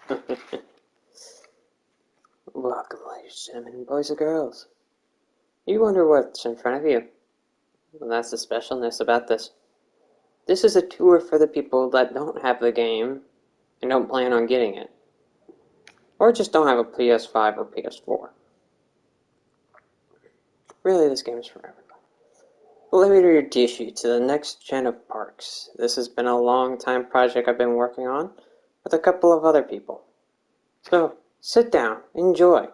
Welcome, ladies and gentlemen, boys and girls. You wonder what's in front of you? Well, that's the specialness about this. This is a tour for the people that don't have the game and don't plan on getting it. Or just don't have a PS5 or PS4. Really, this game is for everybody. But let me introduce you to the next gen of parks. This has been a long time project I've been working on with a couple of other people. So, sit down, enjoy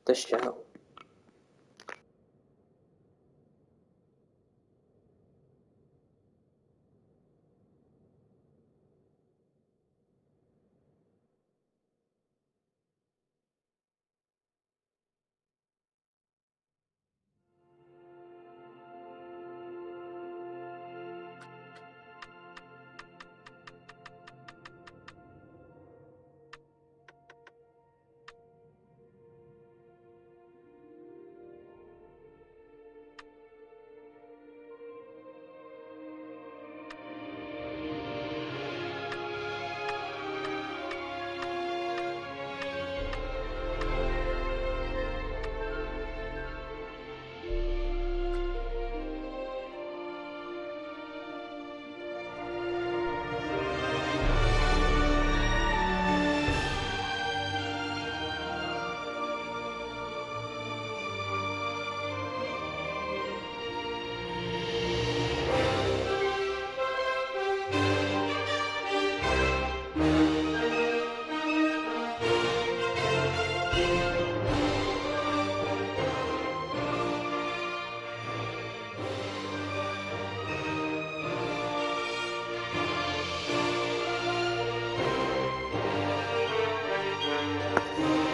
the show.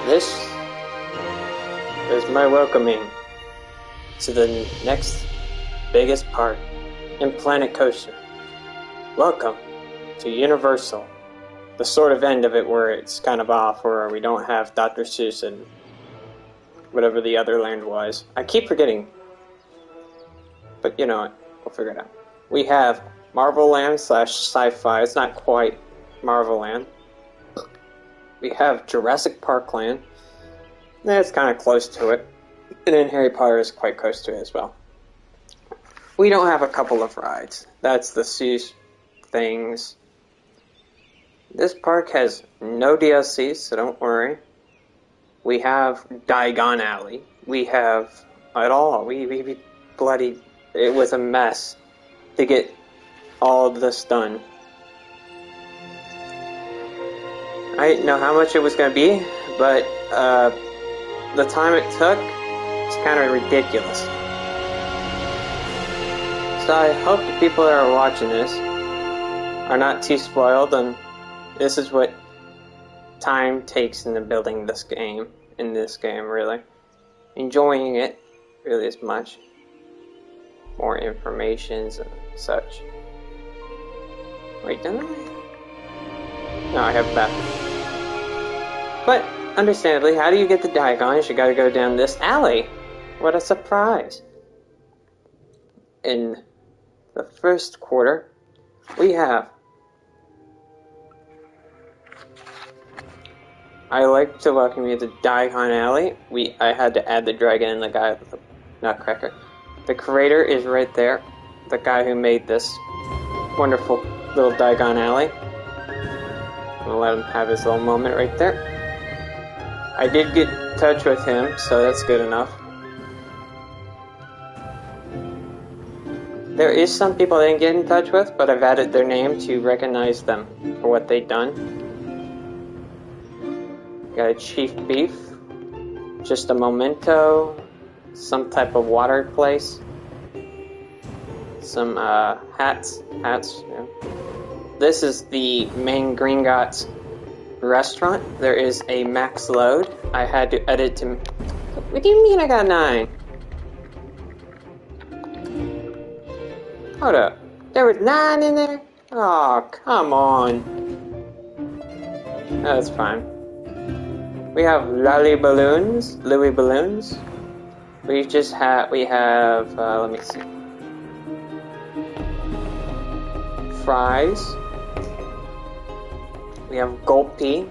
This is my welcoming to the next biggest park in Planet Coaster. Welcome to Universal, the sort of end of it where it's kind of off, where we don't have Dr. Seuss and whatever the other land was. I keep forgetting, but you know what, we'll figure it out. We have Marvel Land / Sci-Fi. It's not quite Marvel Land. We have Jurassic Park Land. It's kind of close to it. And then Harry Potter is quite close to it as well. We don't have a couple of rides. That's the Seuss things. This park has no DLCs, so don't worry. We have Diagon Alley. We have it all. We bloody... It was a mess to get all of this done. I didn't know how much it was going to be, but the time it took is kind of ridiculous. So I hope the people that are watching this are not too spoiled, and this is what time takes in the building this game, really. Enjoying it really as much. More informations and such. Wait, didn't I? No, I have that. But, understandably, how do you get the Diagons? You gotta go down this alley. What a surprise. In the first quarter, we have... I like to welcome you to Diagon Alley. I had to add the dragon and the guy with the nutcracker. The creator is right there. The guy who made this wonderful little Diagon Alley. I'm gonna let him have his little moment right there. I did get in touch with him, so that's good enough. There is some people I didn't get in touch with, but I've added their name to recognize them for what they've done. Got a Chief Beef, just a memento, some type of water place, some hats. Yeah. This is the main Gringotts restaurant. There is a max load. I had to edit to... What do you mean I got 9? Hold up. There was 9 in there? Oh, come on. That's fine. We have Louis Balloons. We have, let me see. Fries. We have Gulpy,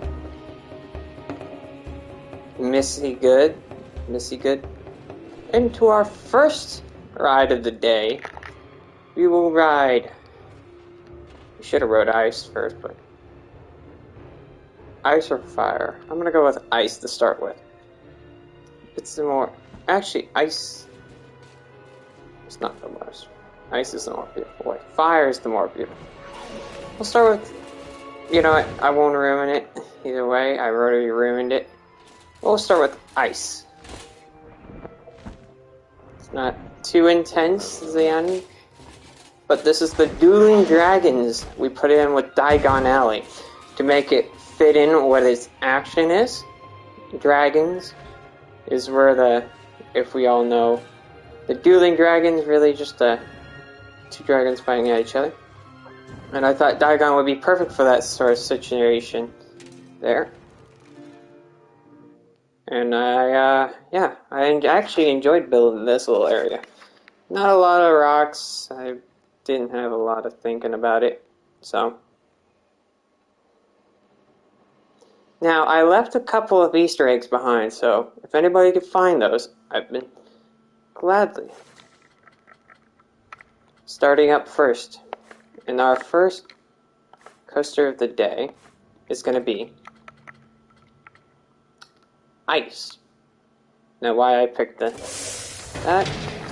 Missy Good. And to our first ride of the day, we will ride. We should have rode Ice first, but Ice or Fire? I'm gonna go with Ice to start with. It's the more... Actually, Ice... It's not the worst. Ice is the more beautiful way. Fire is the more beautiful. We'll start with... You know what? I won't ruin it. Either way, I already ruined it. We'll start with Ice. It's not too intense as the end. But this is the Dueling Dragons we put in with Diagon Alley to make it fit in what its action is. Dragons is where the, if we all know, the Dueling Dragons really just two dragons fighting at each other. And I thought Diagon would be perfect for that sort of situation there. And I actually enjoyed building this little area. Not a lot of rocks. I didn't have a lot of thinking about it, so. Now, I left a couple of Easter eggs behind, so if anybody could find those, I've been gladly. Starting up first, and our first coaster of the day is going to be Ice. Now, why I picked that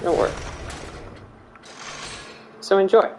don't work. So enjoy.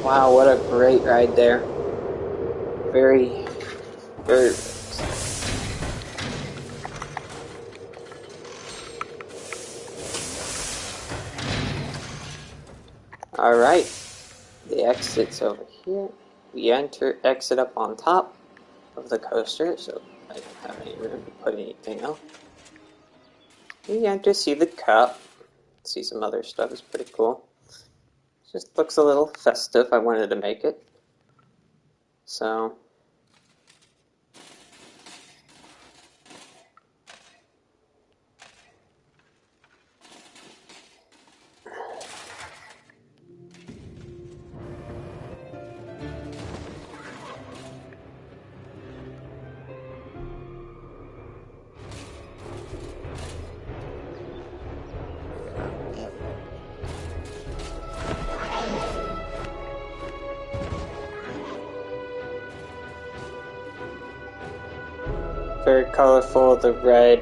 Wow, what a great ride there. Very, very... Alright, the exit's over here. We exit up on top of the coaster, so I don't have any room to put anything else. We enter, see the cup, see some other stuff, it's pretty cool. Just looks a little festive, I wanted to make it. So... very colorful, the red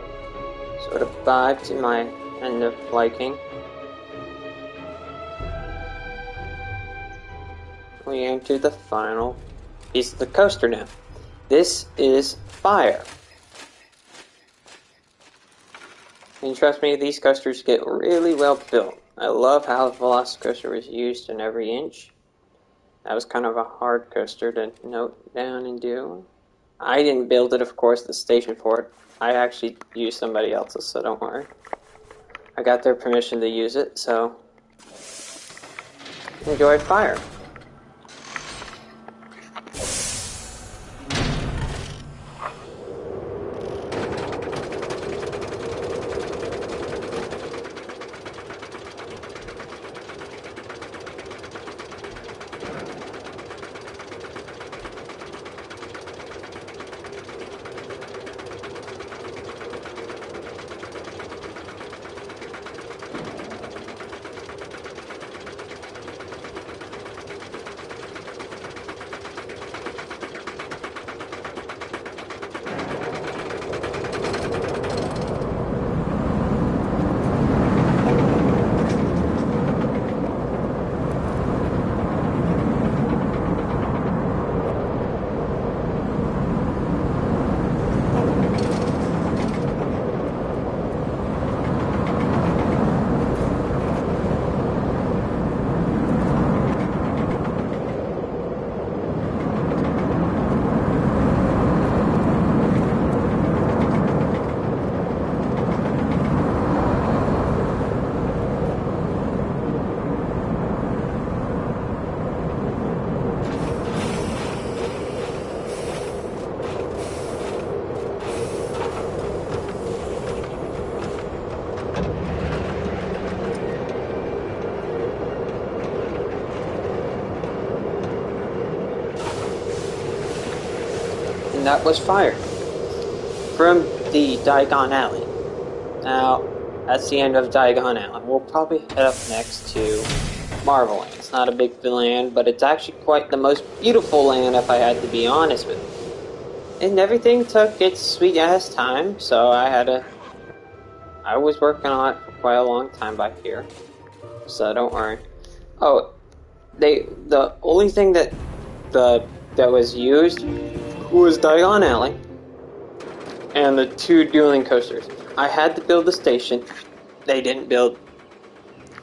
sort of vibe to my end of liking. We enter the final piece of the coaster now. This is Fire. And trust me, these coasters get really well built. I love how the Velocicoaster was used in every inch. That was kind of a hard coaster to note down and do. I didn't build it, of course, the station for it. I actually used somebody else's, so don't worry. I got their permission to use it, so... enjoy fire. And that was fire from the Diagon Alley. Now, that's the end of Diagon Alley. We'll probably head up next to Marvel Land. It's not a big land, but it's actually quite the most beautiful land, if I had to be honest with you. And everything took its sweet ass time, so I was working on it for quite a long time back here. So don't worry. Oh, the only thing that was used was Diagon Alley and the 2 dueling coasters. I had to build the station. He didn't build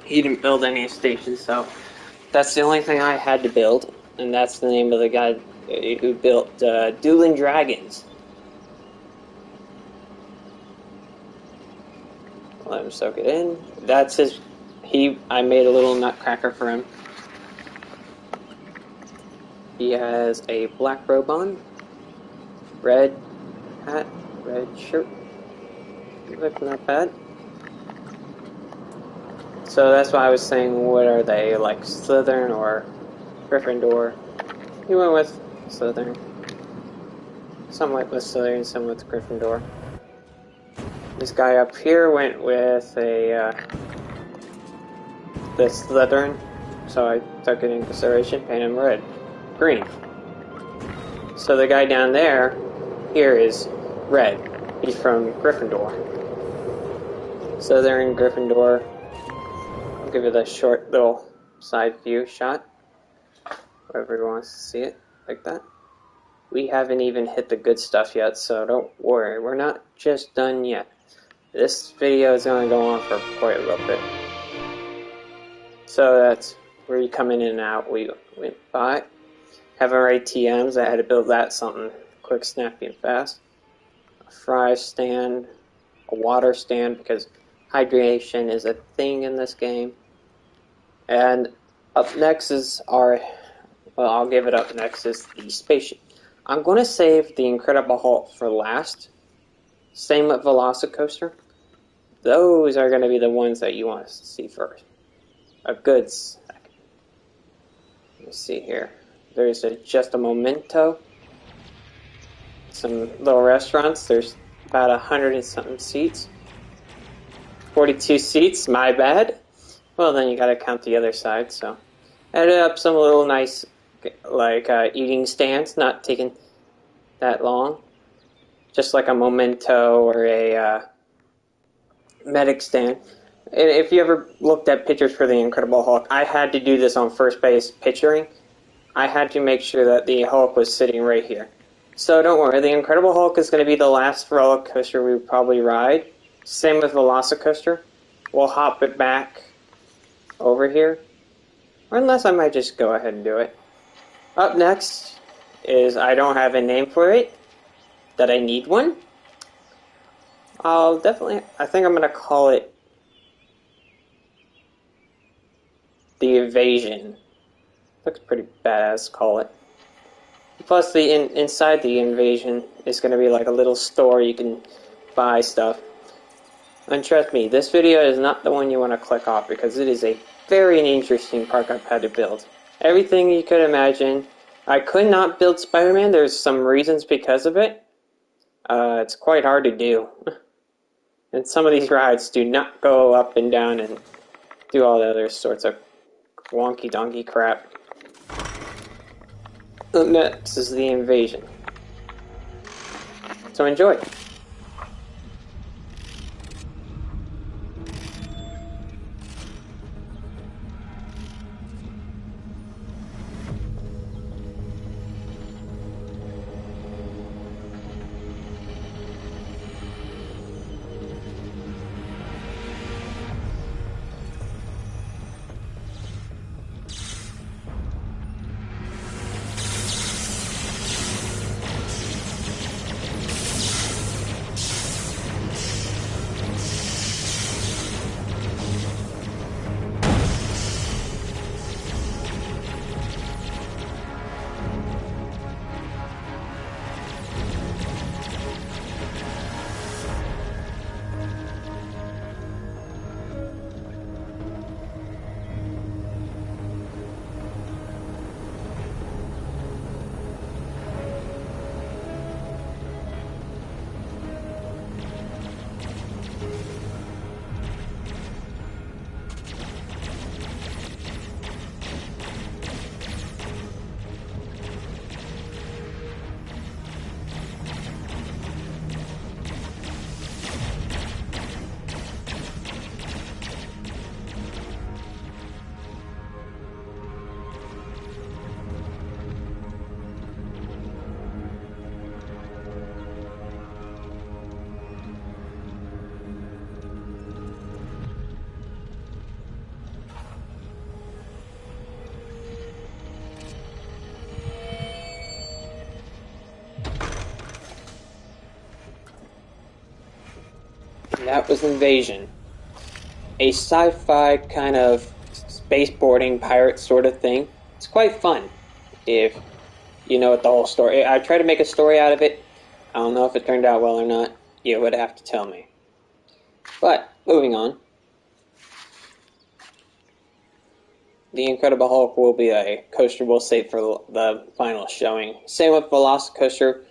any stations, so that's the only thing I had to build, and that's the name of the guy who built Dueling Dragons. Let him soak it in. That's his. I made a little nutcracker for him. He has a black robe on, red hat, red shirt. Looking not bad. So that's why I was saying, what are they, like Slytherin or Gryffindor? He went with Slytherin. Some went with Slytherin, some with Gryffindor. This guy up here went with the Slytherin, so I took it in consideration, painted him green. So the guy down here is red. He's from Gryffindor. So they're in Gryffindor. I'll give it a short little side view shot. Whoever wants to see it, like that. We haven't even hit the good stuff yet, so don't worry. We're not just done yet. This video is going to go on for quite a little bit. So that's where you come in and out. We went by. Having our ATMs, I had to build that something quick, snappy, and fast. A fry stand, a water stand, because hydration is a thing in this game. And up next is I'll give it up next, is the spaceship. I'm going to save the Incredible Hulk for last. Same with Velocicoaster. Those are going to be the ones that you want to see first. A good second. Let me see here. There's just a Memento. Some little restaurants. There's about 100 and something seats. 42 seats, my bad. Well, then you gotta count the other side, so. Added up some little nice, like, eating stands, not taking that long. Just like a Memento or a medic stand. And if you ever looked at pictures for the Incredible Hulk, I had to do this on first base picturing. I had to make sure that the Hulk was sitting right here. So don't worry, the Incredible Hulk is going to be the last roller coaster we would probably ride. Same with Velocicoaster. We'll hop it back over here. Or unless I might just go ahead and do it. Up next is, I don't have a name for it, that I need one. I think I'm going to call it the Evasion. Looks pretty badass, call it. Plus, inside the invasion is going to be like a little store you can buy stuff. And trust me, this video is not the one you want to click off because it is a very interesting park I've had to build. Everything you could imagine. I could not build Spider-Man. There's some reasons because of it. It's quite hard to do. And some of these rides do not go up and down and do all the other sorts of wonky donkey crap. Next is the invasion. So enjoy. That was Invasion. A sci-fi kind of spaceboarding pirate sort of thing. It's quite fun if you know what the whole story. I tried to make a story out of it. I don't know if it turned out well or not. You would have to tell me. But, moving on. The Incredible Hulk will be a coaster we'll save for the final showing. Same with Velocicoaster.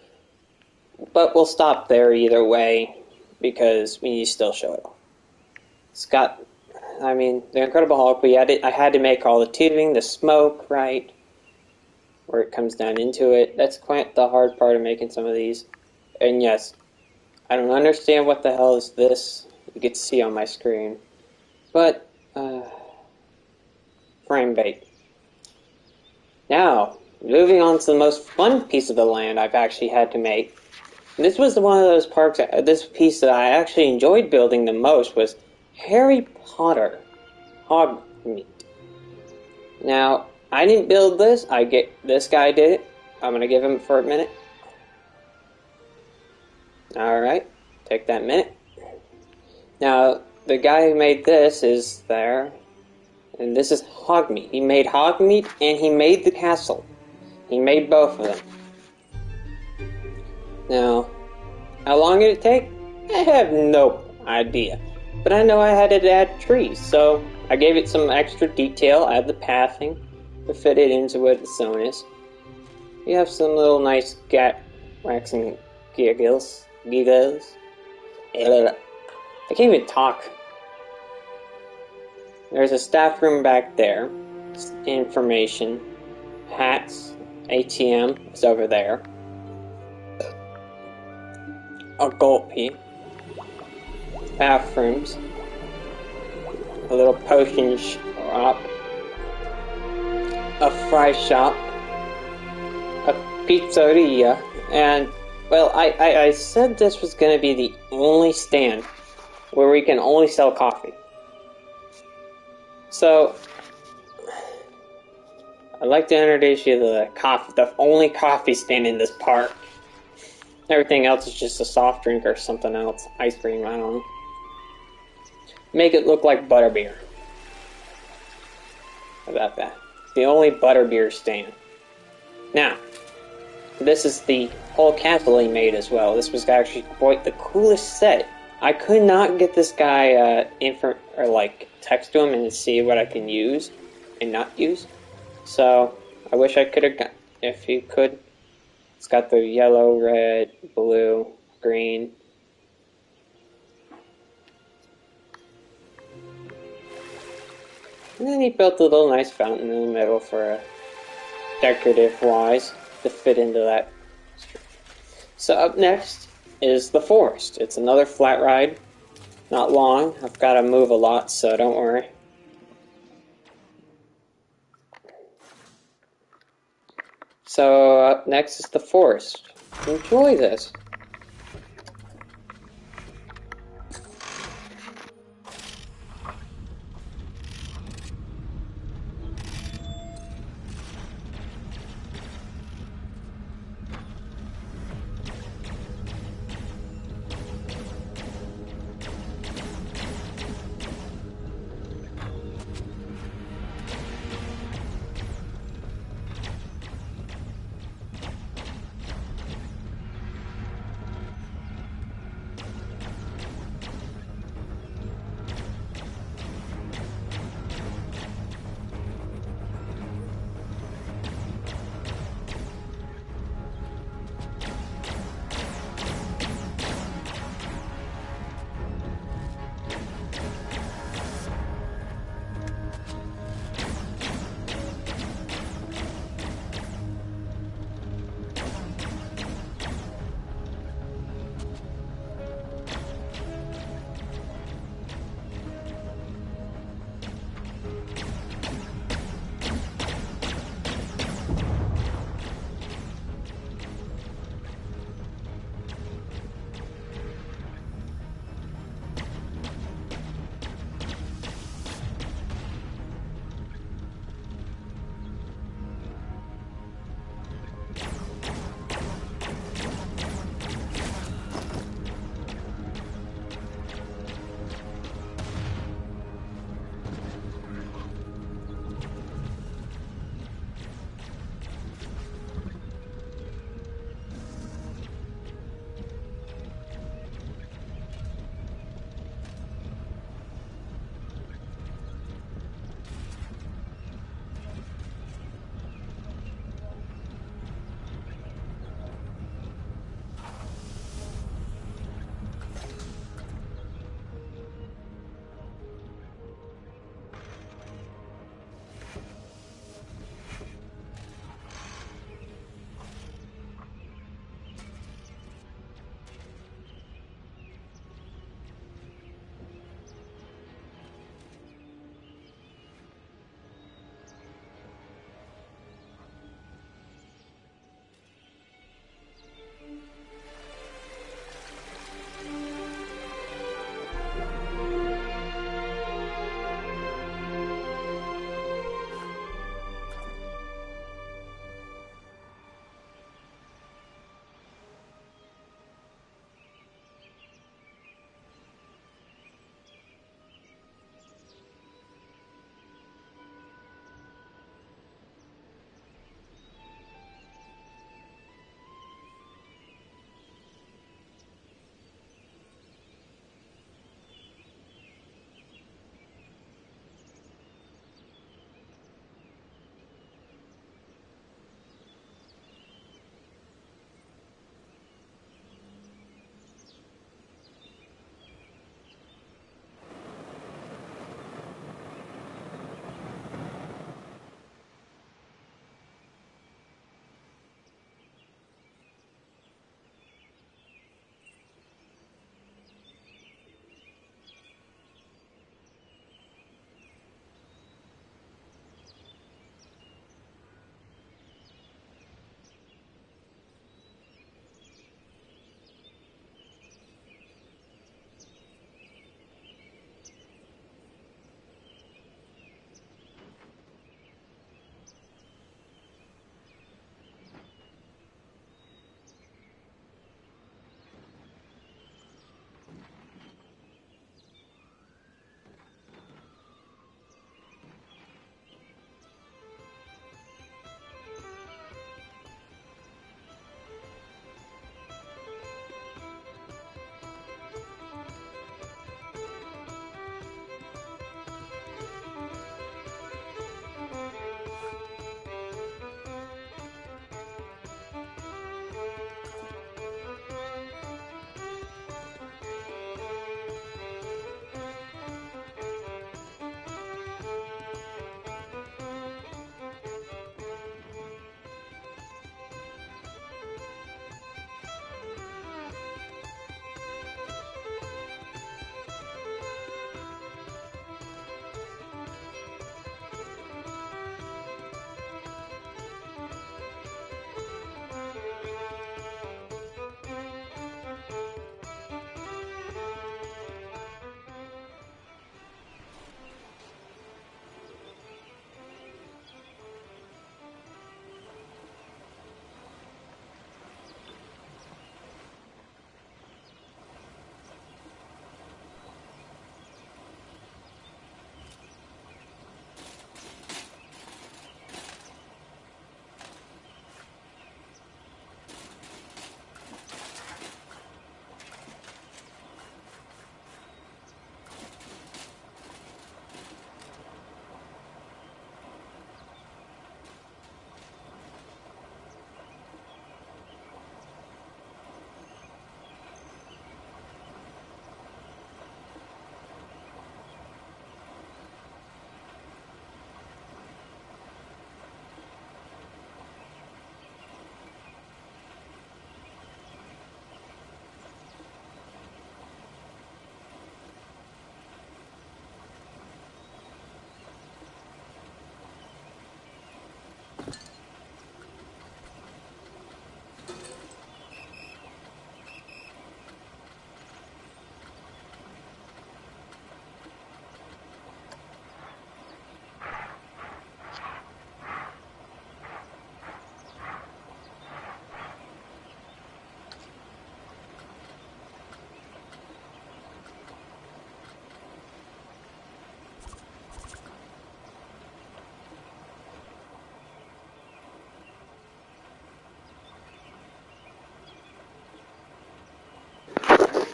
But we'll stop there either way, because we need to still show it all. The Incredible Hulk, I had to make all the tubing, the smoke, right? Where it comes down into it. That's quite the hard part of making some of these. And yes, I don't understand what the hell is this. You get to see on my screen. But, frame bait. Now, moving on to the most fun piece of the land I've actually had to make. This was one of those parks, this piece that I actually enjoyed building the most was Harry Potter Hogsmeade. Now, I didn't build this, this guy did it. I'm going to give him for a minute. Alright, take that minute. Now, the guy who made this is there, and this is Hogsmeade. He made Hogsmeade and he made the castle. He made both of them. Now, how long did it take? I have no idea. But I know I had to add trees, so I gave it some extra detail, add the pathing to fit it into what its zone is. You have some little nice waxing giggles. I can't even talk. There's a staff room back there. Information. Hats. ATM is over there. A gulpy, bathrooms, a little potion shop, a fry shop, a pizzeria, and, well, I said this was going to be the only stand where we can only sell coffee. So, I'd like to introduce you to the only coffee stand in this park. Everything else is just a soft drink or something else. Ice cream, I don't know. Make it look like butterbeer. How about that? the only butterbeer stand. Now, this is the whole castle he made as well. This was actually quite the coolest set. I could not get this guy text to him and see what I can use and not use. So I wish I could have got, if he could. It's got the yellow, red, blue, green. And then he built a little nice fountain in the middle for a decorative wise to fit into that. So up next is the forest. It's another flat ride. Not long. I've got to move a lot, so don't worry. So up next is the forest. Enjoy this.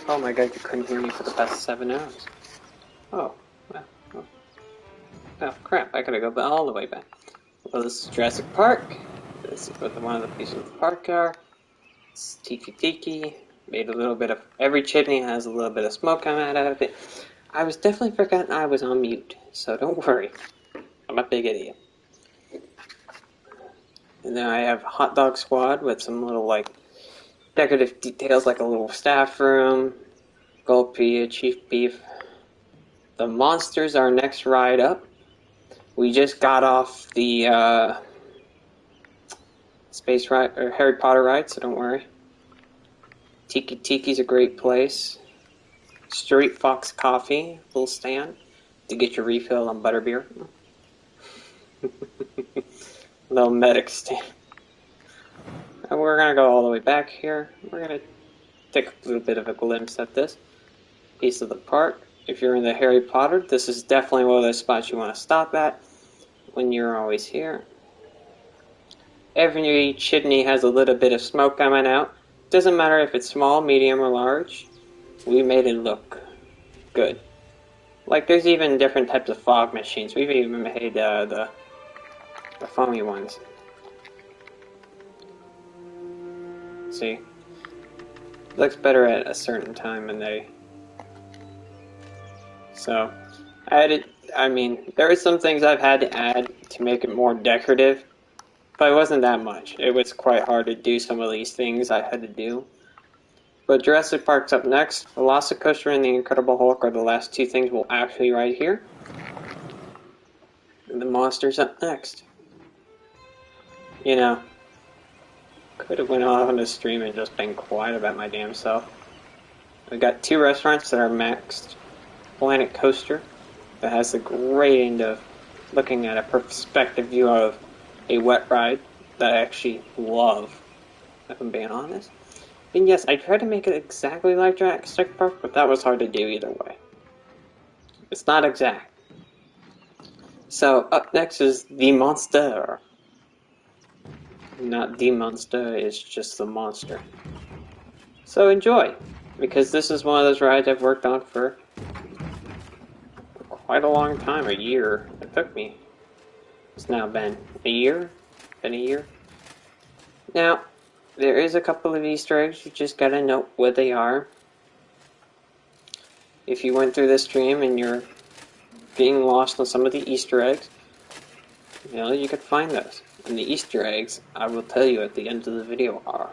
Oh my god, you couldn't hear me for the past 7 hours. Oh, well, oh crap, I gotta go all the way back. Well, this is Jurassic Park. This is what one of the pieces of the park are. It's Tiki Tiki. Made a little bit of... Every chimney has a little bit of smoke coming out of it. I was definitely forgetting I was on mute, so don't worry. I'm a big idiot. And then I have Hot Dog Squad with some little, like, decorative details, like a little staff room, Gulpy, Chief Beef. The Monsters are next ride up. We just got off the space ride or Harry Potter ride, so don't worry. Tiki Tiki's a great place. Street Fox Coffee, little stand to get your refill on butterbeer. Little medic stand. And we're gonna go all the way back here. We're gonna take a little bit of a glimpse at this piece of the park. If you're in the Harry Potter, this is definitely one of those spots you want to stop at when you're always here. Every chimney has a little bit of smoke coming out. Doesn't matter if it's small, medium, or large. We made it look good. Like, there's even different types of fog machines. We've even made the foamy ones. See? It looks better at a certain time and they... So, there are some things I've had to add to make it more decorative, but it wasn't that much. It was quite hard to do some of these things I had to do. But Jurassic Park's up next. Velocicoaster and the Incredible Hulk are the last two things we'll actually ride here. And the Monsters up next. You know, could have went off on the stream and just been quiet about my damn self. We've got two restaurants that are maxed. Planet Coaster that has a great end of looking at a perspective view of a wet ride that I actually love, if I'm being honest. And yes, I tried to make it exactly like Jurassic Park, but that was hard to do either way. It's not exact. So, up next is The Monster. Not The Monster, it's just The Monster. So enjoy, because this is one of those rides I've worked on for quite a long time, a year. It took me. It's now been a year? Been a year? Now, there is a couple of Easter eggs, you just gotta know what they are. If you went through this stream and you're getting lost on some of the Easter eggs, you know, you could find those. And the Easter eggs, I will tell you at the end of the video are.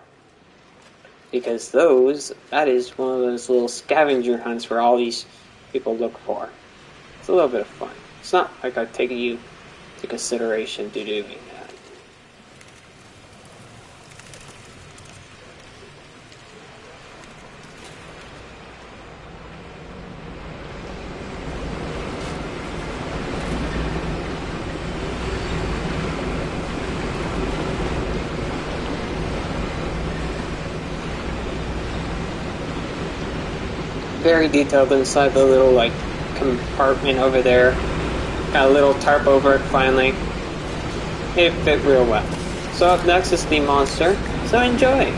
Because that is one of those little scavenger hunts where all these people look for. It's a little bit of fun. It's not like I take you into consideration to doing that. Very detailed inside the little, like, compartment over there. Got a little tarp over it finally. It fit real well. So up next is The Monster, so enjoy!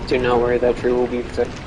Do not worry, that tree will be protected.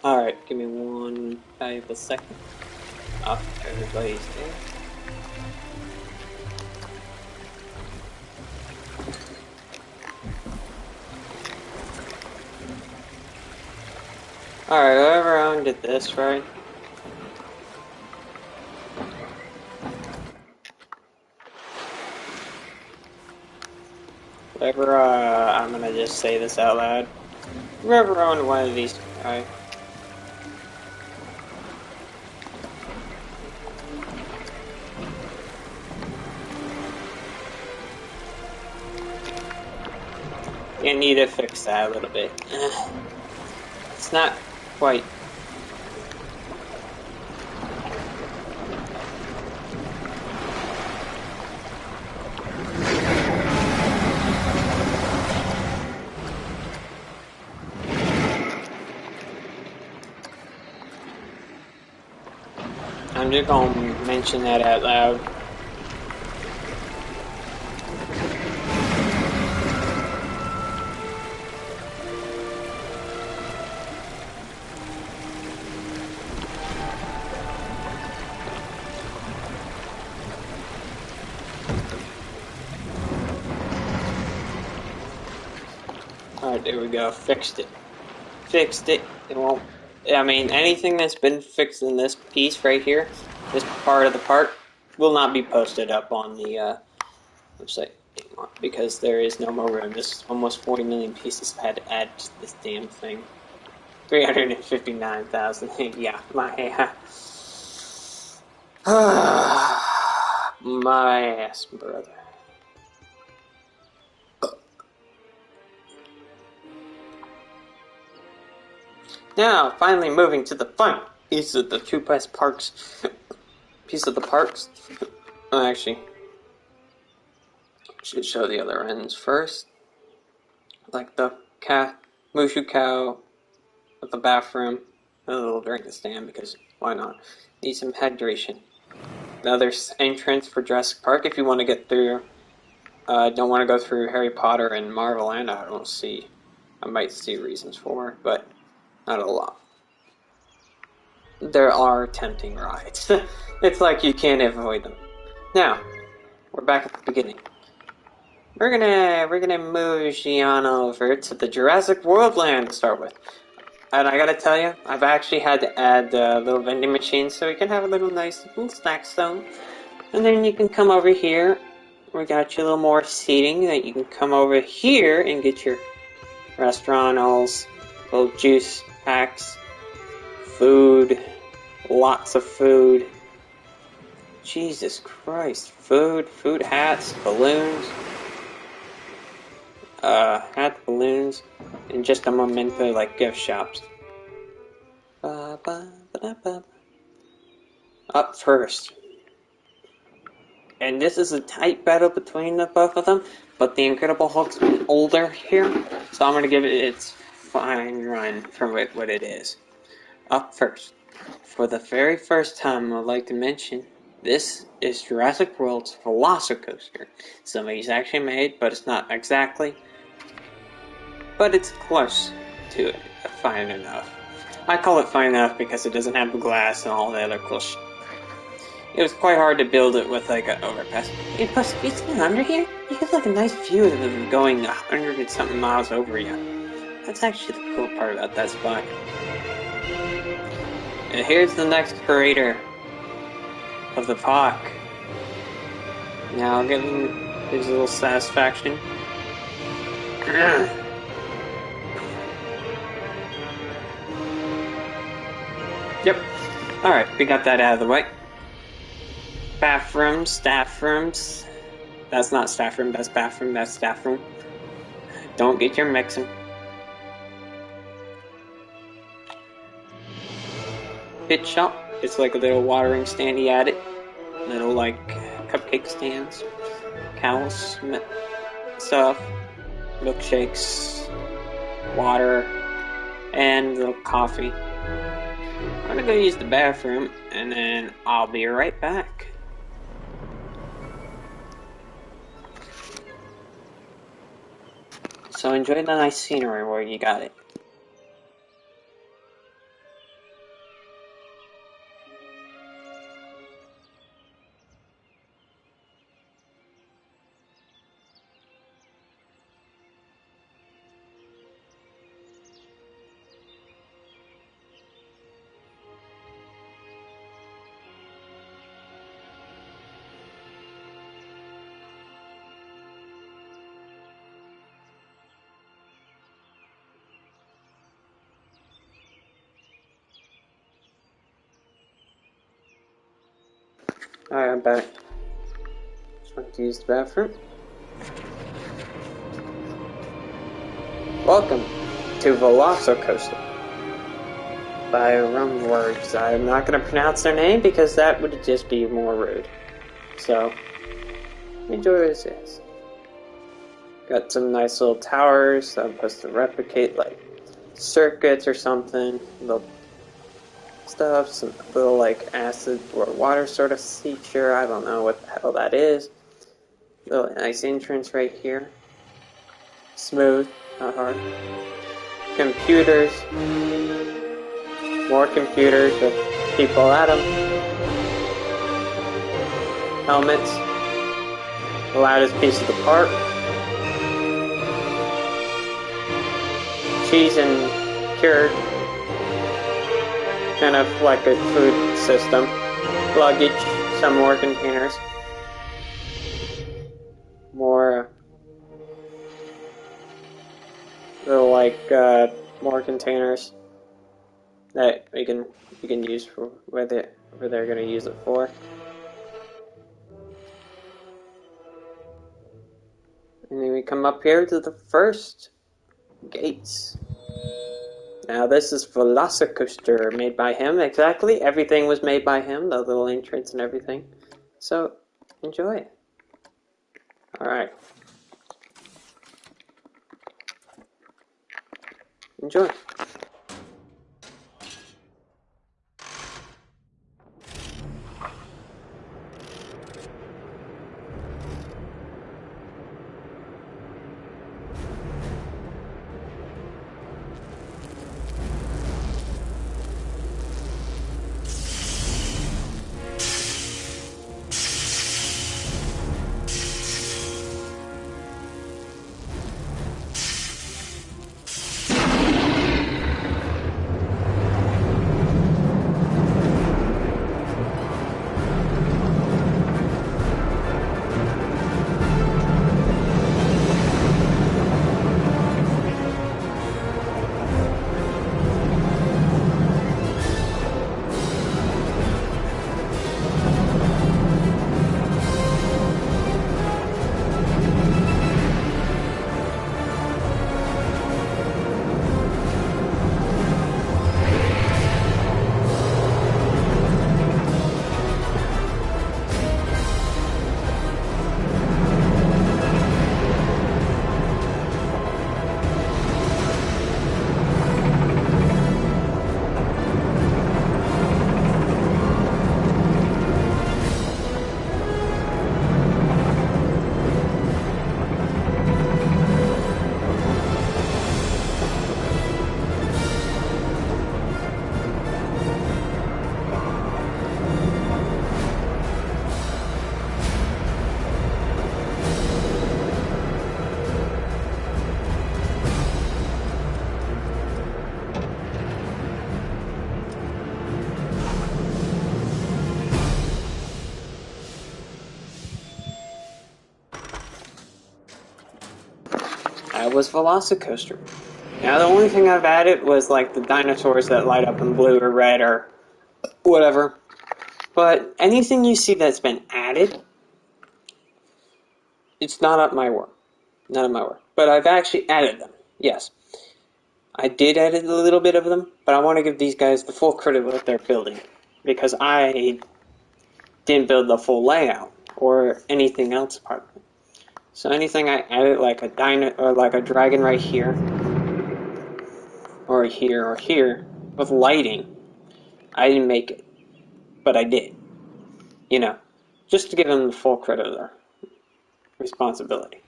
Alright, give me one valuable second. Up, everybody's there. Alright, whoever owned this, right? Whoever, I'm gonna just say this out loud. Whoever owned one of these, right? You need to fix that a little bit. It's not quite. I'm just gonna mention that out loud. Alright, there we go. Fixed it. Fixed it. It won't. I mean, anything that's been fixed in this piece right here, this part of the park, will not be posted up on the website anymore because there is no more room. This almost 40 million pieces had to add to this damn thing. 359,000. Yeah, my my ass, brother. Now, finally moving to the fun piece of the two best parks. Piece of the parks. Oh, actually, should show the other ends first. Like the Mushu cow with the bathroom and a little drinking stand because why not? Need some hydration. Now there's entrance for Jurassic Park if you want to get through. Don't want to go through Harry Potter and Marvel Land. I might see reasons for it, but not a lot. There are tempting rides. It's like you can't avoid them. Now, we're back at the beginning. We're gonna move Gianna over to the Jurassic World Land to start with. And I gotta tell you, I've actually had to add a little vending machine so we can have a little nice little snack zone. And then you can come over here. We got you a little more seating that you can come over here and get your restaurants, little juice packs, food, lots of food. Jesus Christ, food, hats, balloons. Hats, balloons, and just a memento like gift shops. Up first. And this is a tight battle between the both of them, but the Incredible Hulk's older here, so I'm going to give it its fine run for what it is. Up first. For the very first time, I'd like to mention, this is Jurassic World's Velocicoaster. Somebody's actually made, but it's not exactly but it's close to it, fine enough. I call it fine enough because it doesn't have the glass and all the other cool shit. It was quite hard to build it with like an overpass. And plus, if you stand under here, you have like a nice view of them going 100 and something miles over you. That's actually the cool part about that spot. And here's the next creator of the park. Now I'll give him his little satisfaction. Yep. Alright, we got that out of the way. Bathroom, staff rooms. That's not staff room, that's bathroom, that's staff room. Don't get your mixing. Pit shop. It's like a little watering stand he added. Little like cupcake stands. Cows, stuff. Milkshakes. Water. And little coffee. I'm gonna go use the bathroom and then I'll be right back. So enjoy the nice scenery where you got it. Alright, I'm back. Just went to use the bathroom. Welcome to Velocicoaster by Rumwords. I'm not going to pronounce their name because that would just be more rude. So, enjoy what it is. Got some nice little towers that I'm supposed to replicate, like circuits or something. Little stuff, some little like acid or water sort of feature. I don't know what the hell that is. Little nice entrance right here. Smooth, not hard. Computers. More computers with people at them. Helmets. The loudest piece of the park. Cheese and cured. Kind of like a food system. Luggage, some more containers. More little like more containers that you can use for whatever they're gonna use it for. And then we come up here to the first gates. Now this is Velocicoaster, made by him, exactly. Everything was made by him, the little entrance and everything. So, enjoy it. Alright. Enjoy. was Velocicoaster. Now the only thing I've added was like the dinosaurs that light up in blue or red or whatever. But anything you see that's been added, it's not up my work. Not up my work. But I've actually added them. Yes. I did edit a little bit of them, but I want to give these guys the full credit of what they're building. Because I didn't build the full layout or anything else part of it. So anything I added, like a dragon right here, or here, with lighting, I didn't make it, but I did. You know, just to give them the full credit of their responsibility.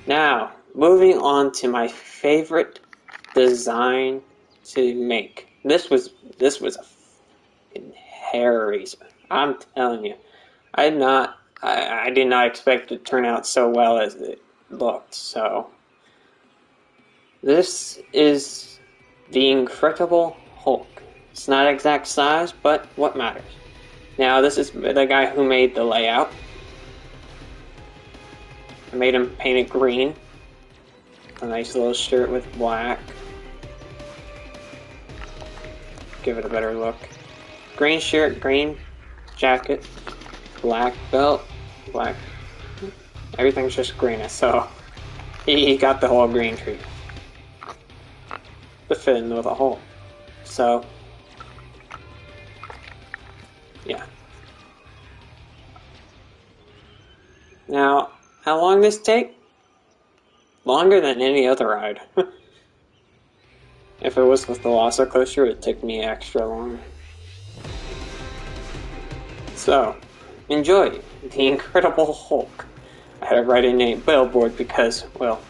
Now, moving on to my favorite design to make. This was a fucking hair raiser. I'm telling you, I did not expect it to turn out so well as it looked. So, this is the Incredible Hulk. It's not exact size, but what matters? Now, this is the guy who made the layout. I made him paint it green. A nice little shirt with black. Give it a better look. Green shirt, green jacket, black belt, black. Everything's just green, so he got the whole green tree to fit in with a hole. So, yeah. Now, how long this take? Longer than any other ride. If it was with the Velocicoaster, it would take me extra long. So, enjoy the Incredible Hulk. I had to write a name billboard because, well,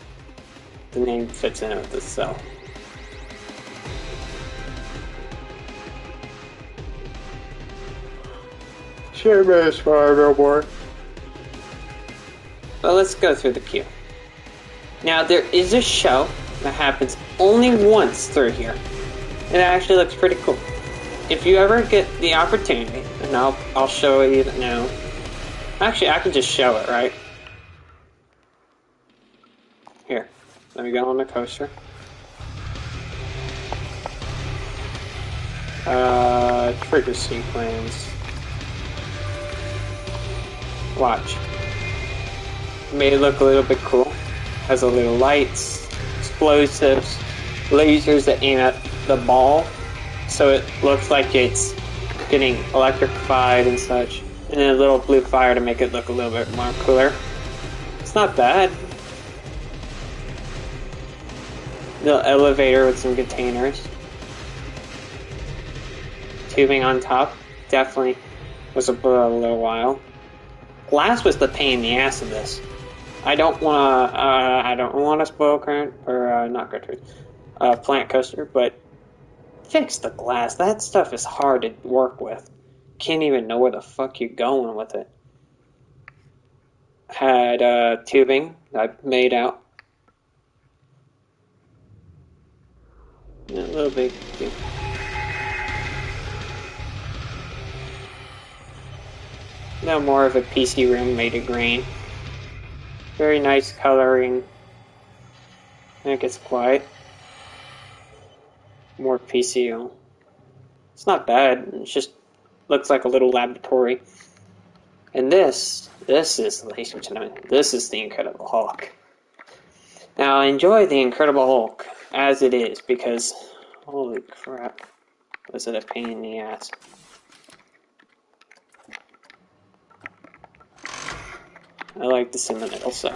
the name fits in with itself. Sure, Miss Billboard. But let's go through the queue. Now, there is a show that happens only once through here. It actually looks pretty cool. If you ever get the opportunity, and I'll show you now. Actually, I can just show it, right? Here, let me go on the coaster. Trigger sequence. Watch. Made it look a little bit cool. Has a little lights, explosives, lasers that aim at the ball, so it looks like it's getting electrified and such. And then a little blue fire to make it look a little bit more cooler. It's not bad. Little elevator with some containers. Tubing on top. Definitely was a little while. Glass was the pain in the ass of this. I don't want to spoil Current, or not Current, Planet Coaster, but fix the glass. That stuff is hard to work with. Can't even know where the fuck you're going with it. Had tubing I made out. A little big too. Now more of a PC room made of green. Very nice coloring. And it gets quiet. More PCO. It's not bad. It just looks like a little laboratory. And this is, ladies and gentlemen, this is the Incredible Hulk. Now enjoy the Incredible Hulk as it is, because holy crap, was it a pain in the ass. I like this in the middle, so.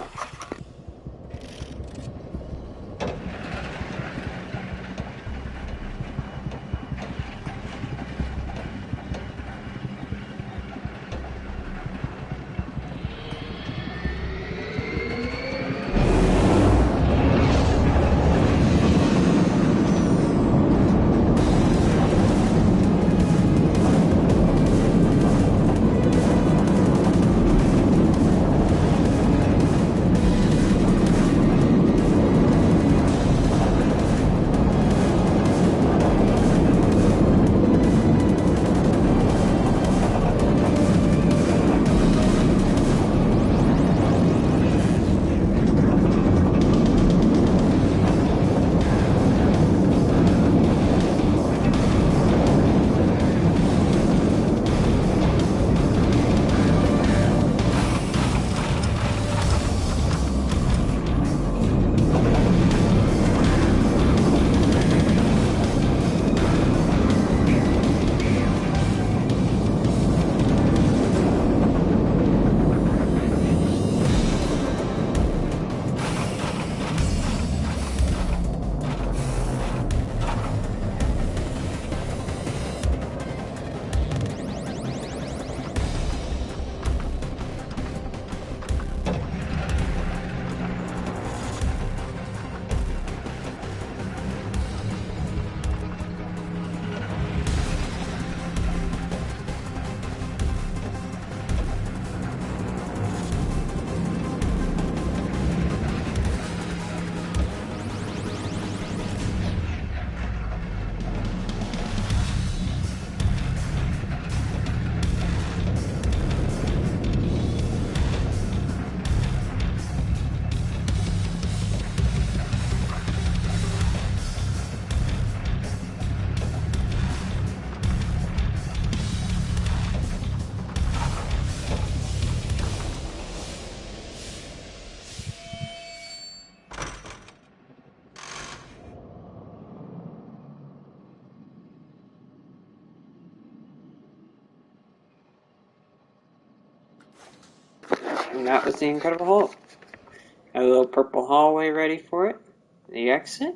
And that was the Incredible Hulk. A little purple hallway ready for it. The exit.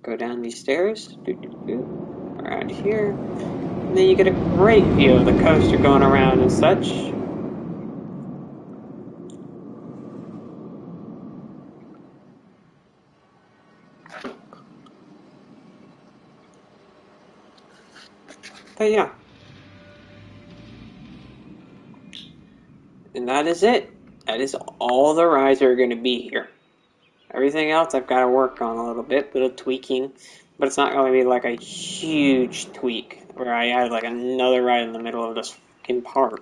Go down these stairs. Around here. And then you get a great view of the coaster going around and such. But yeah. And that is it. That is all the rides that are going to be here. Everything else I've got to work on a little bit, little tweaking. But it's not going to be like a huge tweak where I add like another ride in the middle of this fucking park.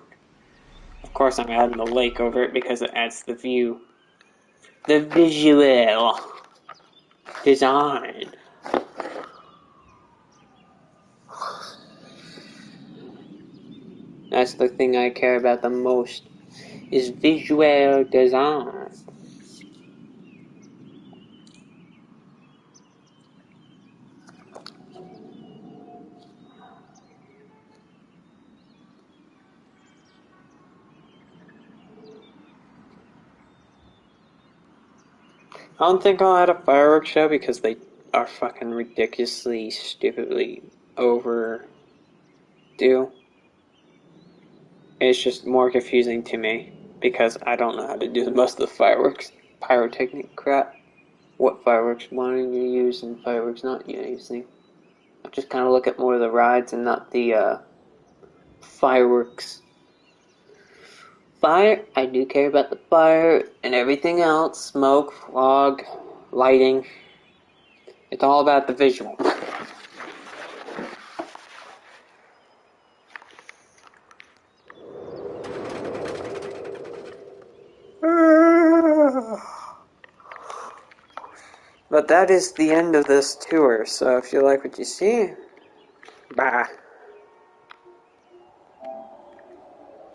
Of course I'm adding the lake over it because it adds the view. The visual design. That's the thing I care about the most, is visual design. I don't think I'll add a fireworks show because they are fucking ridiculously, stupidly overdue. It's just more confusing to me because I don't know how to do most of the fireworks, pyrotechnic crap. What fireworks wanting to use and fireworks not using. I just kind of look at more of the rides and not the fireworks. Fire, I do care about the fire and everything else. Smoke, fog, lighting. It's all about the visual. But that is the end of this tour, so if you like what you see, bye.